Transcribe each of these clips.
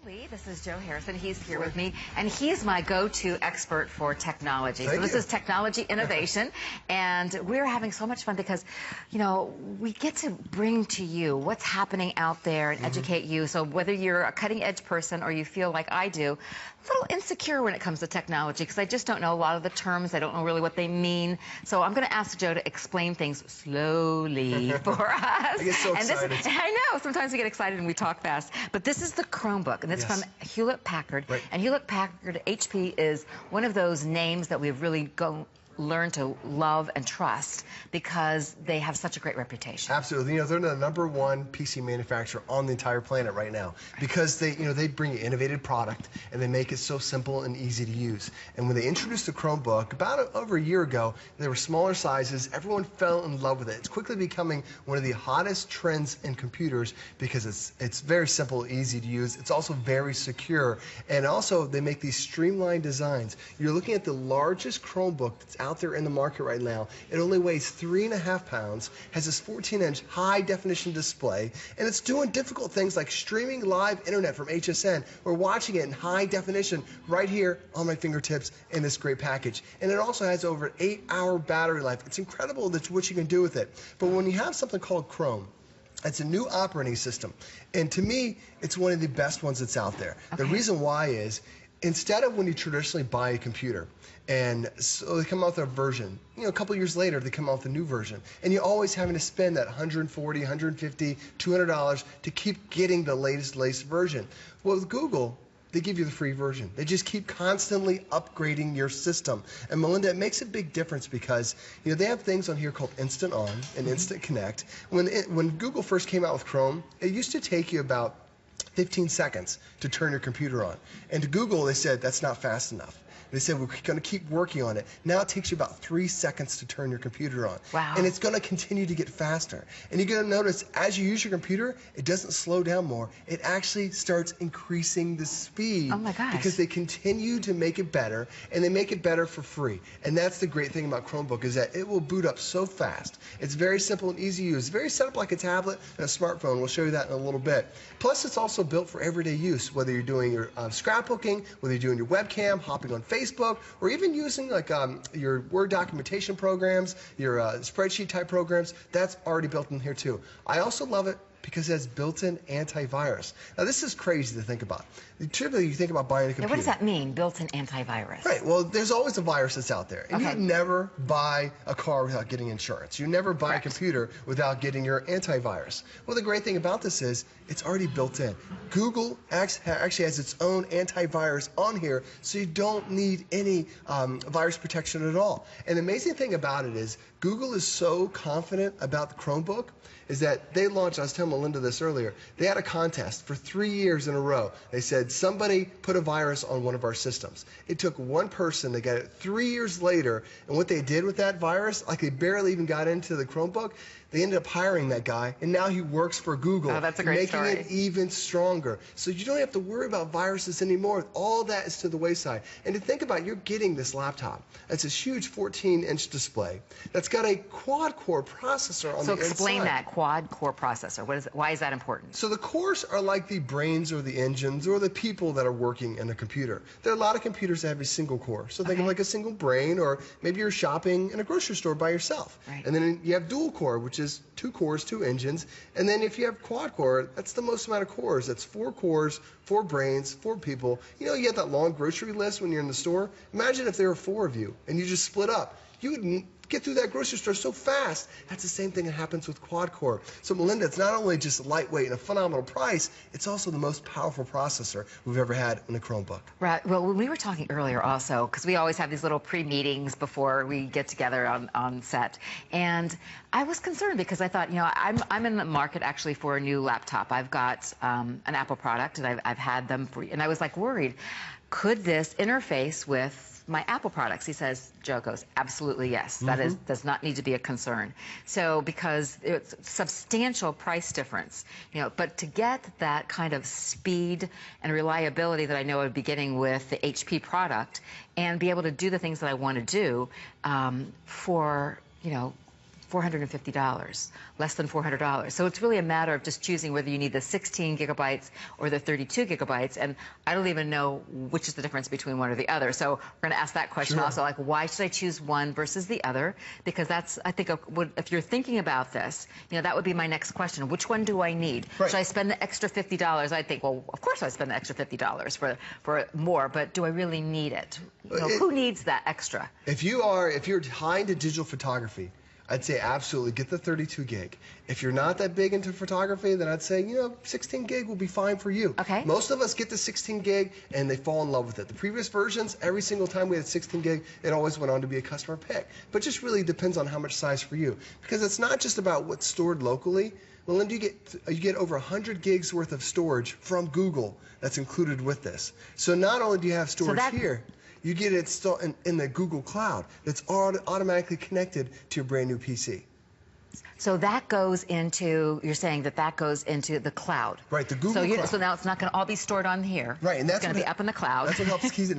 This is Joe Harrison. He's here with me, and he's my go-to expert for technology. So this is technology innovation, and we're having so much fun because, you know, we get to bring to you what's happening out there and educate you. So whether you're a cutting-edge person or you feel like I do, a little insecure when it comes to technology because I just don't know a lot of the terms. I don't know really what they mean. So I'm going to ask Joe to explain things slowly for us. I get so excited. I know. Sometimes we get excited and we talk fast. But this is the Chromebook, and it's from Hewlett-Packard. Right. And Hewlett-Packard, HP, is one of those names that we've really learned to love and trust because they have such a great reputation. Absolutely. You know, they're the #1 PC manufacturer on the entire planet right now because they bring an innovative product and they make it so simple and easy to use. And when they introduced the Chromebook about over a year ago, they were smaller sizes. Everyone fell in love with it. It's quickly becoming one of the hottest trends in computers because it's very simple, easy to use. It's also very secure. And also, they make these streamlined designs. You're looking at the largest Chromebook that's out there in the market right now. It only weighs 3.5 pounds, has this 14-inch high-definition display, and it's doing difficult things like streaming live internet from HSN. We're watching it in high definition right here on my fingertips in this great package. And it also has over an 8-hour battery life. It's incredible what you can do with it. But when you have something called Chrome, it's a new operating system. And to me, it's one of the best ones that's out there. Okay. The reason why is, instead of when you traditionally buy a computer, and so they come out with a version, you know, a couple years later they come out with a new version, and you're always having to spend that $140, $150, $200 to keep getting the latest version. Well, with Google, they give you the free version. They just keep constantly upgrading your system. And Melinda, it makes a big difference because, you know, they have things on here called Instant On and Instant Connect. When Google first came out with Chrome, it used to take you about 15 seconds to turn your computer on. And to Google, they said that's not fast enough. They said, we're going to keep working on it. Now it takes you about 3 seconds to turn your computer on. Wow. And it's going to continue to get faster. And you're going to notice as you use your computer, it doesn't slow down more. It actually starts increasing the speed. Oh my gosh. Because they continue to make it better, and they make it better for free. And that's the great thing about Chromebook, is that it will boot up so fast. It's very simple and easy to use. It's very set up like a tablet and a smartphone. We'll show you that in a little bit. Plus, it's also built for everyday use, whether you're doing your scrapbooking, whether you're doing your webcam, hopping on Facebook, or even using like your Word documentation programs, your spreadsheet type programs. That's already built in here too. I also love it because it has built-in antivirus. Now, this is crazy to think about. Typically, you think about buying a computer. Now, what does that mean, built-in antivirus? Right. Well, there's always a virus that's out there. And you never buy a car without getting insurance. You never buy a computer without getting your antivirus. Well, the great thing about this is it's already built in. Google actually has its own antivirus on here, so you don't need any virus protection at all. And the amazing thing about it is Google is so confident about the Chromebook is that they launched, I was telling Melinda this earlier, they had a contest for 3 years in a row. They said, somebody put a virus on one of our systems. It took one person to get it 3 years later, and what they did with that virus, like they barely even got into the Chromebook, they ended up hiring that guy, and now he works for Google. Oh, that's a great story. Making it even stronger. So you don't have to worry about viruses anymore. All that is to the wayside. And to think about, you're getting this laptop. It's this huge 14-inch display that's got a quad-core processor on the inside. So explain that quad-core processor. Why is that important? So the cores are like the brains or the engines or the people that are working in a computer. There are a lot of computers that have a single core. So think of like a single brain, or maybe you're shopping in a grocery store by yourself. Right. And then you have dual core, which is 2 cores, 2 engines. And then if you have quad core, that's the most amount of cores. That's 4 cores, 4 brains, 4 people. You know, you have that long grocery list when you're in the store. Imagine if there were 4 of you and you just split up. You would get through that grocery store so fast. That's the same thing that happens with quad-core. So, Melinda, it's not only just lightweight and a phenomenal price, it's also the most powerful processor we've ever had in a Chromebook. Right. Well, we were talking earlier also, because we always have these little pre-meetings before we get together on set. And I was concerned because I thought, you know, I'm in the market actually for a new laptop. I've got an Apple product, and I've had them for, and I was like worried, could this interface with my Apple products? He says, Joe goes, absolutely yes. That does not need to be a concern. So because it's substantial price difference, you know, but to get that kind of speed and reliability that I know I would be getting with the HP product and be able to do the things that I want to do for, you know, $450, less than $400. So it's really a matter of just choosing whether you need the 16 gigabytes or the 32 gigabytes. And I don't even know which is the difference between one or the other. So we're going to ask that question also, like, why should I choose one versus the other? Because that's, I think, if you're thinking about this, you know, that would be my next question. Which one do I need? Right. Should I spend the extra $50? I think, well, of course I spend the extra $50 for more, but do I really need it? You know, who needs that extra? If you're high into digital photography, I'd say absolutely get the 32 gig. If you're not that big into photography, then I'd say, you know, 16 gig will be fine for you. Okay. Most of us get the 16 gig and they fall in love with it. The previous versions, every single time we had 16 gig, it always went on to be a customer pick. But just really depends on how much size for you. Because it's not just about what's stored locally. Melinda, you get over 100 gigs worth of storage from Google that's included with this. So not only do you have storage here, you get it still in the Google Cloud that's automatically connected to your brand new PC. So that goes into, you're saying that goes into the cloud. Right, the Google Cloud. So now it's not going to all be stored on here. Right, and that's going to be up in the cloud. That's what helps keeps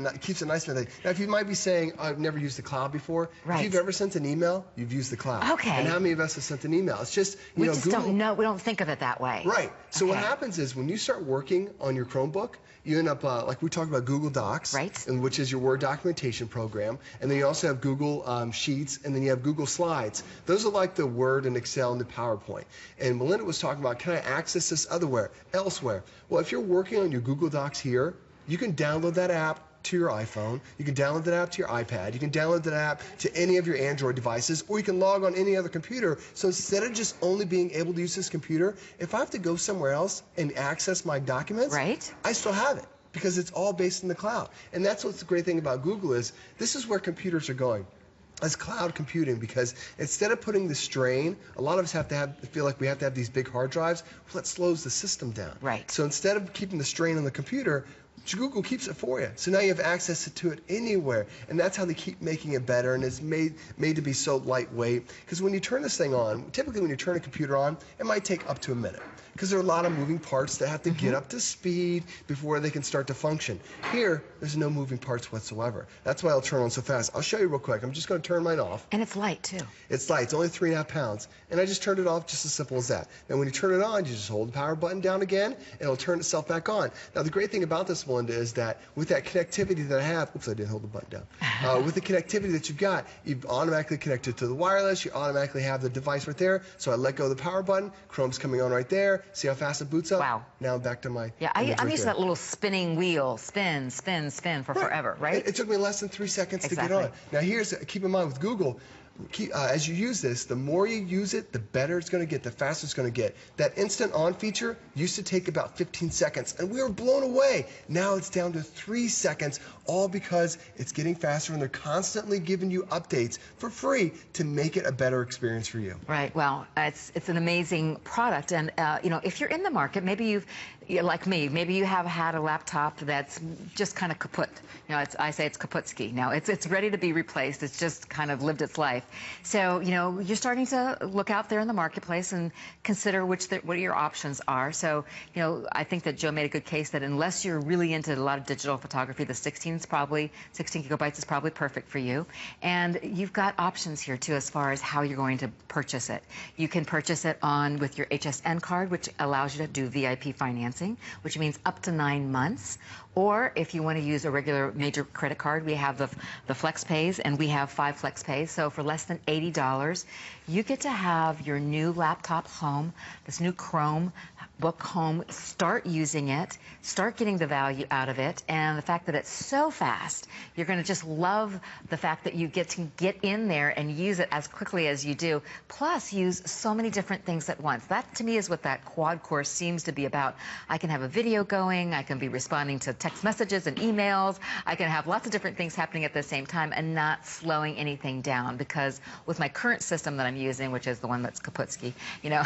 it nice. Now, if you might be saying, I've never used the cloud before. Right. If you've ever sent an email, you've used the cloud. Okay. And how many of us have sent an email? It's just, we know, just Google, don't know. We don't think of it that way. Right. So what happens is when you start working on your Chromebook, you end up, like we talked about Google Docs, right, which is your Word documentation program, and then you also have Google Sheets, and then you have Google Slides. Those are like the Word and Excel and the PowerPoint. And Melinda was talking about, can I access this elsewhere? Well, if you're working on your Google Docs here, you can download that app to your iPhone, you can download that app to your iPad, you can download that app to any of your Android devices, or you can log on any other computer. So instead of just only being able to use this computer, if I have to go somewhere else and access my documents, right, I still have it because it's all based in the cloud. And that's what's the great thing about Google is this is where computers are going. As cloud computing, because instead of putting the strain, a lot of us feel like we have to have these big hard drives. Well, that slows the system down. Right. So instead of keeping the strain on the computer, Google keeps it for you. So now you have access to it anywhere. And that's how they keep making it better, and it's made to be so lightweight. Because when you turn this thing on, typically when you turn a computer on, it might take up to a minute. Because there are a lot of moving parts that have to get up to speed before they can start to function. Here, there's no moving parts whatsoever. That's why I'll turn on so fast. I'll show you real quick. I'm just going to turn mine off. And it's light, too. It's light. It's only 3.5 pounds. And I just turned it off just as simple as that. Then when you turn it on, you just hold the power button down again, and it'll turn itself back on. Now, the great thing about this, Melinda, is that with that connectivity that I have, oops, I didn't hold the button down. With the connectivity that you've got, you've automatically connected to the wireless. You automatically have the device right there. So I let go of the power button. Chrome's coming on right there. See how fast it boots up? Wow. Now I'm back to my I'm used to that little spinning wheel. Spin, spin, spin for forever, right? It took me less than 3 seconds to get on. Now keep in mind with Google, as you use this, the more you use it, the better it's going to get, the faster it's going to get. That instant on feature used to take about 15 seconds, and we were blown away. Now it's down to 3 seconds, all because it's getting faster, and they're constantly giving you updates for free to make it a better experience for you. Right. Well, it's an amazing product, and you know, if you're in the market, maybe like me, maybe you have had a laptop that's just kind of kaput. You know, I say it's kaputski. Now it's ready to be replaced. It's just kind of lived its life. So, you know, you're starting to look out there in the marketplace and consider what your options are. So, you know, I think that Joe made a good case that unless you're really into a lot of digital photography, the 16 gigabytes is probably perfect for you. And you've got options here too as far as how you're going to purchase it. You can purchase it with your HSN card, which allows you to do VIP financing, which means up to 9 months. Or if you want to use a regular major credit card, we have the Flex Pays, and we have 5 Flex Pays. So for less than $80, you get to have your new laptop home, this new Chromebook home, start using it, start getting the value out of it, and the fact that it's so fast, you're going to just love the fact that you get to get in there and use it as quickly as you do, plus use so many different things at once. That, to me, is what that QuadCore seems to be about. I can have a video going, I can be responding to text messages and emails, I can have lots of different things happening at the same time and not slowing anything down, because with my current system that I'm using, which is the one that's kaputski, you know,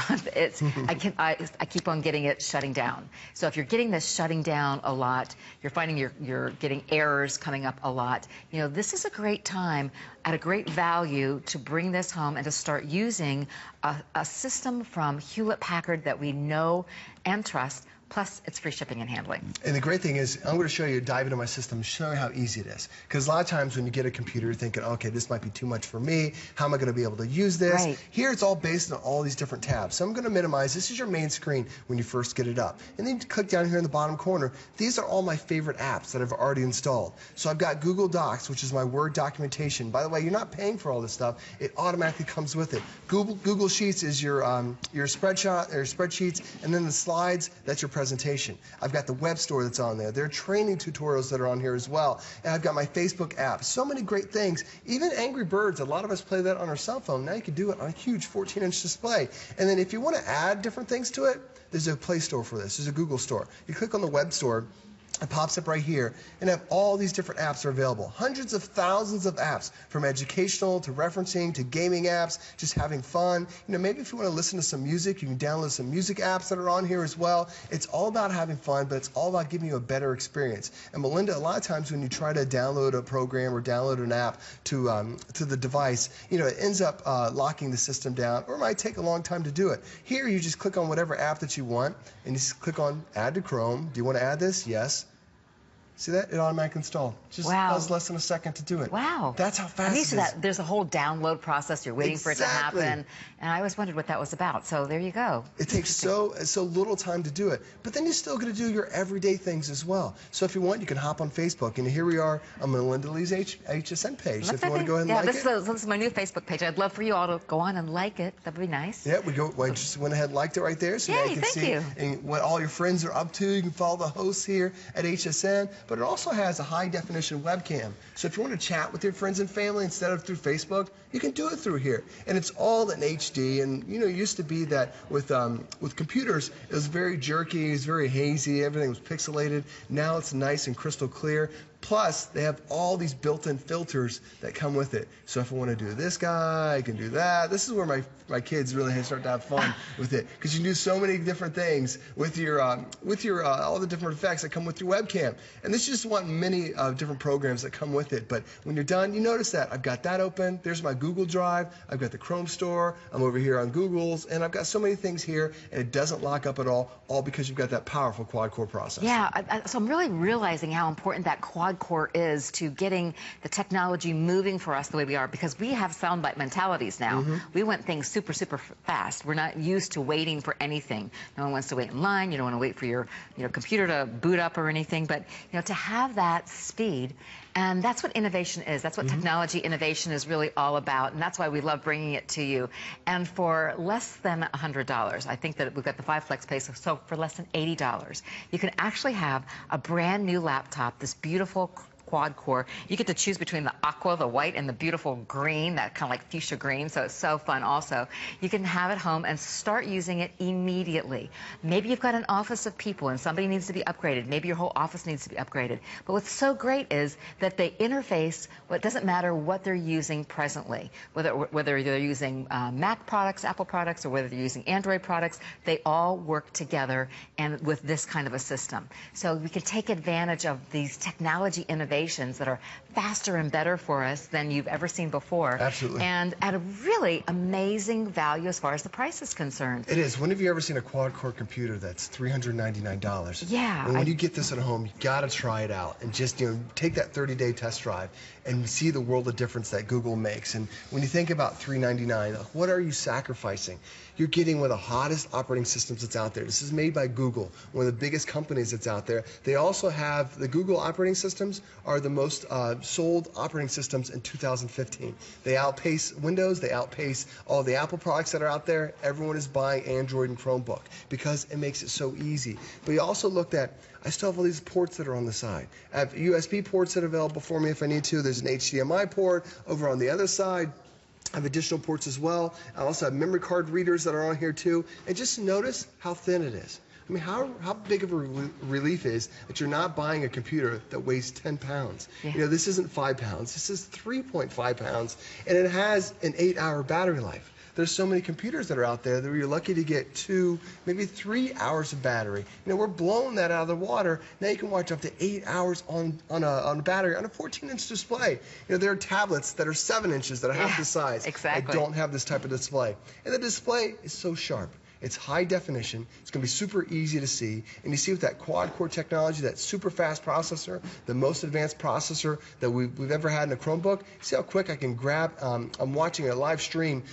I keep on getting it shutting down. So if you're getting this shutting down a lot, you're finding you're getting errors coming up a lot, you know, this is a great time at a great value to bring this home and to start using a system from Hewlett-Packard that we know and trust. Plus, it's free shipping and handling. And the great thing is, I'm going to show you, dive into my system, show you how easy it is. Because a lot of times when you get a computer, you're thinking, okay, this might be too much for me. How am I going to be able to use this? Right. Here, it's all based on all these different tabs. So I'm going to minimize. This is your main screen when you first get it up. And then you click down here in the bottom corner. These are all my favorite apps that I've already installed. So I've got Google Docs, which is my Word documentation. By the way, you're not paying for all this stuff. It automatically comes with it. Google Sheets is your spreadsheets, and then the slides, that's your presentation. I've got the web store that's on there. There are training tutorials that are on here as well. And I've got my Facebook app. So many great things. Even Angry Birds, a lot of us play that on our cell phone. Now you can do it on a huge 14-inch display. And then if you want to add different things to it, there's a Play Store for this. There's a Google Store. You click on the web store, it pops up right here, and have all these different apps are available. Hundreds of thousands of apps, from educational to referencing to gaming apps, just having fun. You know, maybe if you want to listen to some music, you can download some music apps that are on here as well. It's all about having fun, but it's all about giving you a better experience. And Melinda, a lot of times when you try to download a program or download an app to the device, you know, it ends up locking the system down, or it might take a long time to do it. Here, you just click on whatever app that you want, and you just click on Add to Chrome. Do you want to add this? Yes. See that? It automatically installed. Just does less than a second to do it. Wow. That's how fast it is. That there's a whole download process. You're waiting for it to happen. And I always wondered what that was about. So there you go. It takes so little time to do it. But then you're still going to do your everyday things as well. So if you want, you can hop on Facebook. And here we are on Melinda Lee's HSN page. So if you want to go ahead and like it. This is my new Facebook page. I'd love for you all to go on and like it. That would be nice. Yeah, we just went ahead and liked it right there. So now you can see and what all your friends are up to. You can follow the hosts here at HSN. But it also has a high-definition webcam. So if you want to chat with your friends and family instead of through Facebook, you can do it through here. And it's all in HD. And, you know, it used to be that with computers, it was very jerky, it was very hazy, everything was pixelated. Now it's nice and crystal clear. Plus, they have all these built-in filters that come with it. So if I want to do this guy, I can do that. This is where my kids really start to have fun with it, because you can do so many different things with your all the different effects that come with your webcam. And this is just one many different programs that come with it. But when you're done, you notice that I've got that open. There's my Google Drive. I've got the Chrome Store. I'm over here on Google's, and I've got so many things here, and it doesn't lock up at all because you've got that powerful quad-core processor. Yeah, so I'm really realizing how important that quad-core is to getting the technology moving for us the way we are, because we have soundbite mentalities now. We want things super, super fast. We're not used to waiting for anything. No one wants to wait in line. You don't want to wait for your computer to boot up or anything. But to have that speed, and that's what innovation is. That's what technology innovation is really all about, and that's why we love bringing it to you. And for less than $100, I think that we've got the 5 Flex Pay, so for less than $80, you can actually have a brand new laptop, this beautiful quad-core. You get to choose between the aqua, the white, and the beautiful green, that kind of like fuchsia green, so it's so fun also. You can have it home and start using it immediately. Maybe you've got an office of people and somebody needs to be upgraded. Maybe your whole office needs to be upgraded. But what's so great is that they interface, well, it doesn't matter what they're using presently, whether they're using Mac products, Apple products, or whether they're using Android products, they all work together and with this kind of a system. So we can take advantage of these technology innovations that are faster and better for us than you've ever seen before. Absolutely. And at a really amazing value as far as the price is concerned. It is. When have you ever seen a quad-core computer that's $399? Yeah. And when you get this at home, you got to try it out and just take that 30-day test drive and see the world of difference that Google makes. And when you think about $399, what are you sacrificing? You're getting one of the hottest operating systems that's out there. This is made by Google, one of the biggest companies that's out there. They also have the Google operating systems are the most sold operating systems in 2015. They outpace Windows, they outpace all the Apple products that are out there. Everyone is buying Android and Chromebook because it makes it so easy. But you also looked at, I still have all these ports that are on the side. I have USB ports that are available for me if I need to. There's an HDMI port over on the other side. I have additional ports as well. I also have memory card readers that are on here too. And just notice how thin it is. I mean, how big of a relief is that you're not buying a computer that weighs 10 pounds. Yeah. This isn't 5 pounds. This is 3.5 pounds, and it has an 8-hour battery life. there's so many computers that are out there that you're lucky to get 2, maybe 3 hours of battery. You know, we're blowing that out of the water. Now you can watch up to 8 hours on a battery on a 14-inch display. You know, there are tablets that are 7 inches that are half the size. Exactly. I don't have this type of display. And the display is so sharp. It's high definition. It's going to be super easy to see. And you see with that quad-core technology, that super fast processor, the most advanced processor that we've ever had in a Chromebook, see how quick I can grab. I'm watching a live stream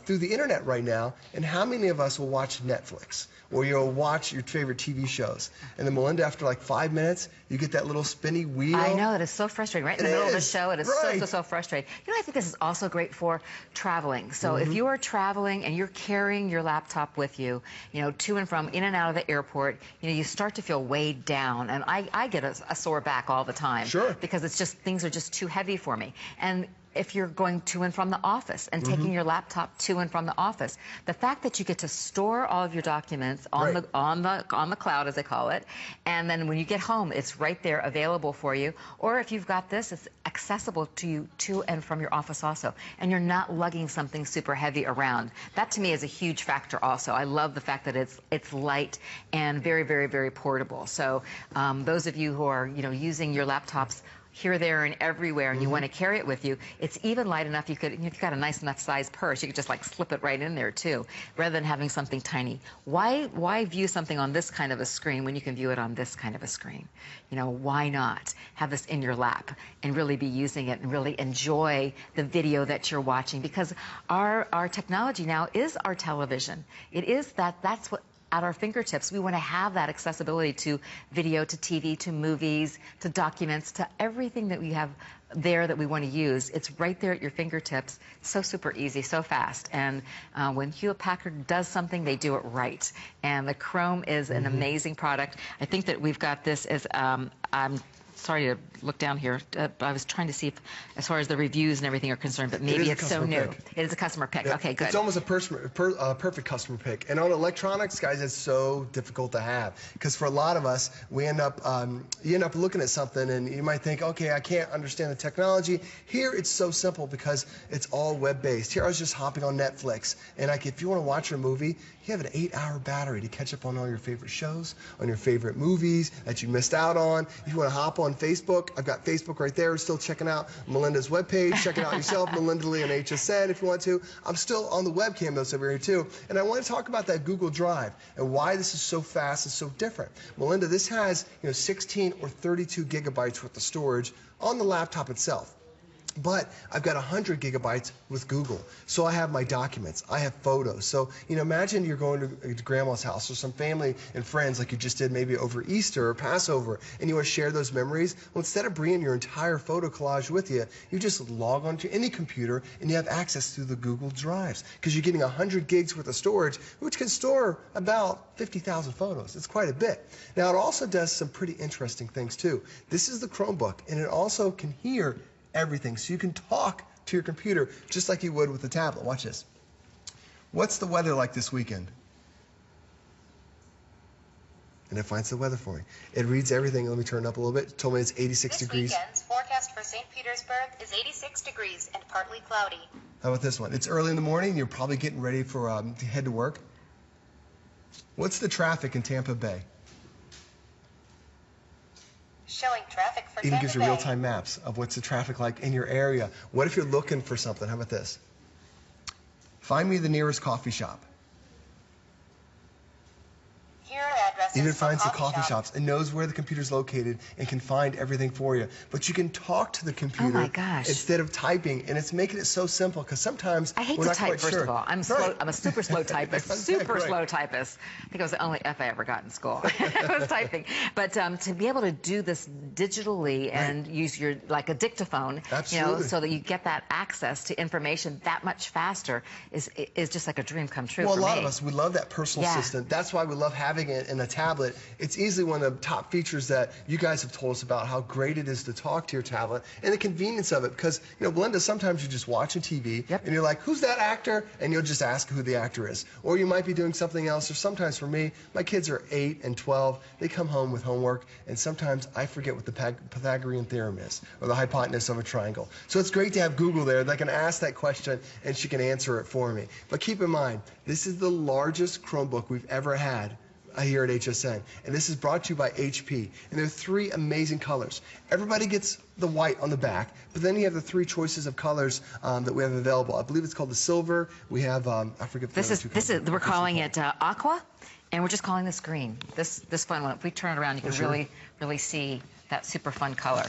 through the internet right now. And how many of us will watch Netflix? Or you'll watch your favorite TV shows. And then, Melinda, after like 5 minutes, you get that little spinny wheel. I know, that is so frustrating. Right in the middle of the show, it is so frustrating. You know, I think this is also great for traveling. So if you are traveling and you're carrying your laptop with you, you know, to and from, in and out of the airport, you know, you start to feel weighed down. And I get a sore back all the time. Sure. Because it's just, things are just too heavy for me. And if you're going to and from the office and taking your laptop to and from the office, the fact that you get to store all of your documents on the cloud, as they call it, and then when you get home, it's right there available for you. Or if you've got this, it's accessible to you to and from your office also, and you're not lugging something super heavy around. That to me is a huge factor also. I love the fact that it's light and very, very, very portable. So those of you who are, you know, using your laptops here, there, and everywhere, and you want to carry it with you, it's even light enough you could, if you've got a nice enough size purse, you could just like slip it right in there too, rather than having something tiny. Why view something on this kind of a screen when you can view it on this kind of a screen? You know, why not have this in your lap and really be using it and really enjoy the video that you're watching? Because our technology now is our television. It is that's what at our fingertips. We want to have that accessibility to video, to TV, to movies, to documents, to everything that we have there that we want to use. It's right there at your fingertips. So super easy, so fast. And when Hewlett-Packard does something, they do it right. And the Chrome is an amazing product. I think that we've got this as, I'm sorry to look down here. I was trying to see if, as far as the reviews and everything are concerned, but maybe it's so new. It is a customer pick. Yeah, okay, good. It's almost a perfect customer pick. And on electronics, guys, it's so difficult to have, because for a lot of us, we end up you end up looking at something and you might think, okay, I can't understand the technology. Here, it's so simple because it's all web-based. Here, I was just hopping on Netflix, and if you want to watch a movie, you have an 8-hour battery to catch up on all your favorite shows, on your favorite movies that you missed out on. If you want to hop on Facebook, I've got Facebook right there. Still checking out Melinda's webpage. Check it out yourself, Melinda Lee on HSN if you want to. I'm still on the webcam notes over here too. And I want to talk about that Google Drive and why this is so fast and so different. Melinda, this has 16 or 32 gigabytes worth of storage on the laptop itself. But I've got 100 gigabytes with Google. So I have my documents, I have photos. So, imagine you're going to grandma's house or some family and friends like you just did maybe over Easter or Passover, and you want to share those memories. Well, instead of bringing your entire photo collage with you, you just log onto any computer and you have access to the Google Drives, because you're getting 100 gigs worth of storage, which can store about 50,000 photos. It's quite a bit. Now, it also does some pretty interesting things too. This is the Chromebook, and it also can hear everything. So you can talk to your computer just like you would with a tablet. Watch this. What's the weather like this weekend? And it finds the weather for me. It reads everything. Let me turn it up a little bit. It told me it's 86 degrees. This weekend's forecast for St. Petersburg is 86 degrees and partly cloudy. How about this one? It's early in the morning. You're probably getting ready for to head to work. What's the traffic in Tampa Bay? Showing traffic for Even Tampa gives you Bay. real-time maps of what's the traffic like in your area. What if you're looking for something? How about this? Find me the nearest coffee shop. Here are addresses Even for finds the coffee shops. shops and knows where the computer's located and can find everything for you. But you can talk to the computer Oh my gosh. instead of typing, and it's making it so simple, because sometimes I hate we're to not type, quite first sure. of all. I'm slow. I'm a super slow typist. Super slow typist. I think I was the only F I ever got in school. I was typing. But to be able to do this digitally and use your, like a dictaphone, so that you get that access to information that much faster is just like a dream come true Well, for a lot me. of us, we love that personal assistant. That's why we love having it in a tablet. tablet, it's easily one of the top features that you guys have told us about how great it is to talk to your tablet and the convenience of it. Because, Belinda, sometimes you're just watching TV and you're like, who's that actor? And you'll just ask who the actor is. Or you might be doing something else. Or sometimes for me, my kids are 8 and 12. They come home with homework, and sometimes I forget what the Pythagorean theorem is or the hypotenuse of a triangle. So it's great to have Google there that can ask that question and she can answer it for me. But keep in mind, this is the largest Chromebook we've ever had here at HSN, and this is brought to you by HP, and there are 3 amazing colors. Everybody gets the white on the back, but then you have the 3 choices of colors that we have available. I believe it's called the silver. We have I forget the other 2 colors. We're calling it aqua, and we're just calling this green. This fun one. If we turn it around, you can really see that super fun color.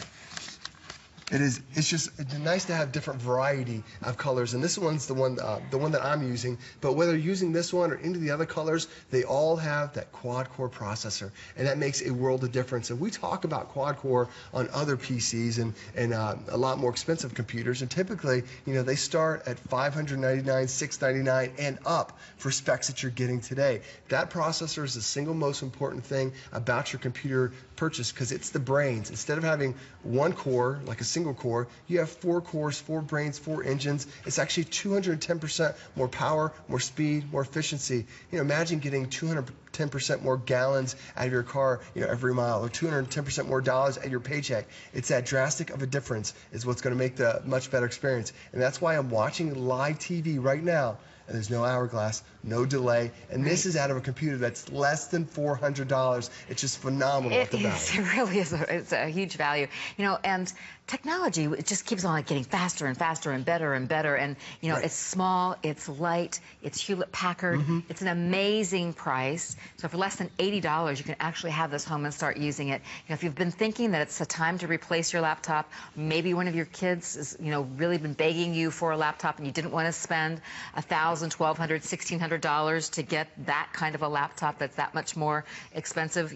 It's nice to have different variety of colors, and this one's the one that I'm using. But whether you're using this one or any of the other colors, they all have that quad-core processor, and that makes a world of difference. And we talk about quad-core on other PCs and a lot more expensive computers, and typically, they start at $599, $699, and up for specs that you're getting today. That processor is the single most important thing about your computer purchase because it's the brains. Instead of having one core, like a single core, you have 4 cores, 4 brains, 4 engines. It's actually 210% more power, more speed, more efficiency. Imagine getting 210% more gallons out of your car, every mile, or 210% more dollars at your paycheck. It's that drastic of a difference is what's going to make the much better experience. And that's why I'm watching live TV right now. And there's no hourglass, no delay, and this is out of a computer that's less than $400. It's just phenomenal. It really is. It's a huge value. And technology, it just keeps on getting faster and faster and better and better. And it's small, it's light, it's Hewlett-Packard. It's an amazing price. So for less than $80, you can actually have this home and start using it. If you've been thinking that it's a time to replace your laptop, maybe one of your kids has really been begging you for a laptop and you didn't want to spend $1,000, $1,200, $1,600 to get that kind of a laptop that's that much more expensive,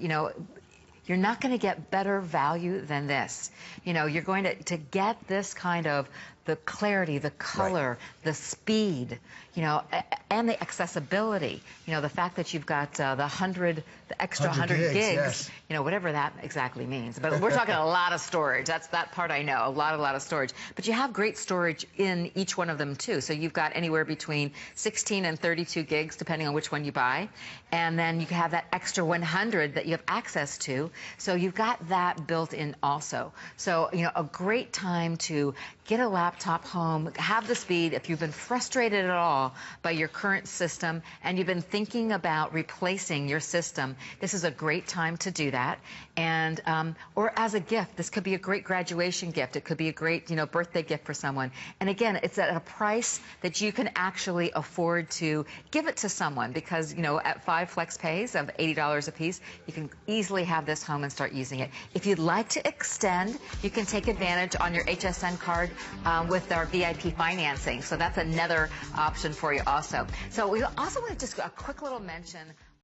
you're not going to get better value than this. You're going to get this kind of the clarity, the color, the speed, and the accessibility. The fact that you've got the extra 100 gigs, whatever that exactly means. But we're talking a lot of storage. That's that part I know, a lot of storage. But you have great storage in each one of them too. So you've got anywhere between 16 and 32 gigs, depending on which one you buy. And then you have that extra 100 that you have access to. So you've got that built in also. So, a great time to get a laptop home, have the speed. If you've been frustrated at all by your current system and you've been thinking about replacing your system, this is a great time to do that. And or as a gift, this could be a great graduation gift. It could be a great birthday gift for someone. And again, it's at a price that you can actually afford to give it to someone because at 5 flex pays of $80 a piece, you can easily have this home and start using it. If you'd like to extend, you can take advantage on your HSN card with our VIP financing. So that's another option for you also. So we also want to just a quick little mention